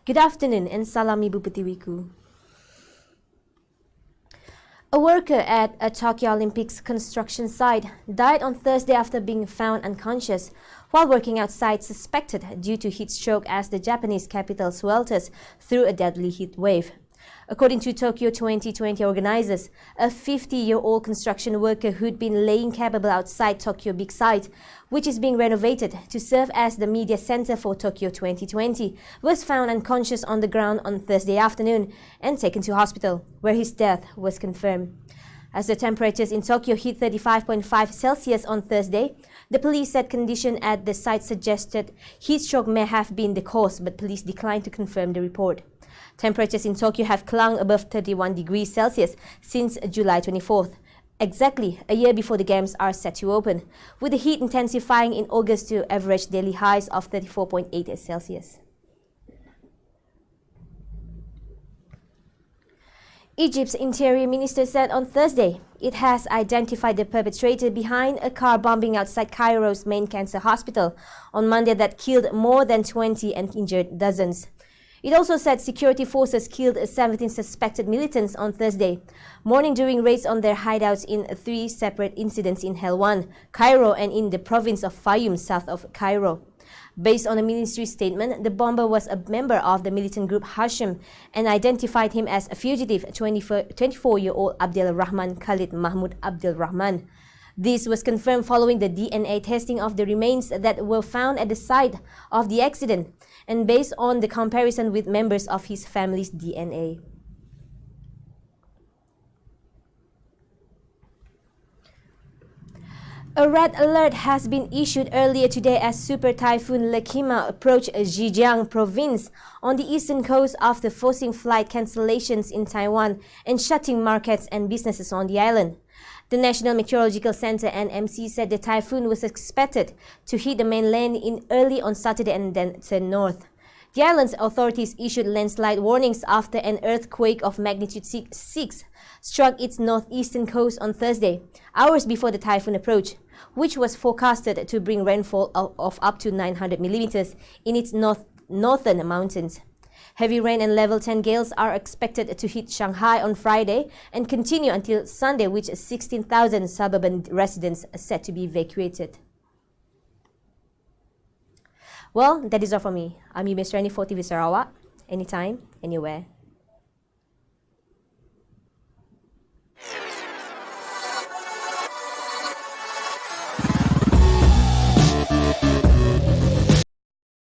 Good afternoon and salam Ibu Pertiwiku. A worker at a Tokyo Olympics construction site died on Thursday after being found unconscious while working outside, suspected due to heat stroke as the Japanese capital swelters through a deadly heat wave. According to Tokyo 2020 organizers, a 50-year-old construction worker who'd been laying cable outside Tokyo Big Site, which is being renovated to serve as the media center for Tokyo 2020, was found unconscious on the ground on Thursday afternoon and taken to hospital, where his death was confirmed. As the temperatures in Tokyo hit 35.5 Celsius on Thursday, the police said condition at the site suggested heat stroke may have been the cause, but police declined to confirm the report. Temperatures in Tokyo have clung above 31 degrees Celsius since July 24th, exactly a year before the games are set to open, with the heat intensifying in August to average daily highs of 34.8 Celsius. Egypt's Interior Minister said on Thursday it has identified the perpetrator behind a car bombing outside Cairo's main cancer hospital on Monday that killed more than 20 and injured dozens. It also said security forces killed 17 suspected militants on Thursday morning during raids on their hideouts in 3 separate incidents in Helwan, Cairo, and in the province of Fayum, south of Cairo. Based on a ministry statement, the bomber was a member of the militant group Hashim and identified him as a fugitive 24-year-old Abdel Rahman Khalid Mahmoud Abdel Rahman. This was confirmed following the DNA testing of the remains that were found at the site of the accident and based on the comparison with members of his family's DNA. A red alert has been issued earlier today as Super Typhoon Lekima approached Zhejiang province on the eastern coast after forcing flight cancellations in Taiwan and shutting markets and businesses on the island. The National Meteorological Center (NMC) said the typhoon was expected to hit the mainland in early on Saturday and then turn north. The island's authorities issued landslide warnings after an earthquake of magnitude 6 struck its northeastern coast on Thursday, hours before the typhoon approached, which was forecasted to bring rainfall of up to 900 millimeters in its northern mountains. Heavy rain and level 10 gales are expected to hit Shanghai on Friday and continue until Sunday, with 16,000 suburban residents set to be evacuated. Well, that is all from me. I'm Yumis Rani for TV Sarawak. Anytime, anywhere.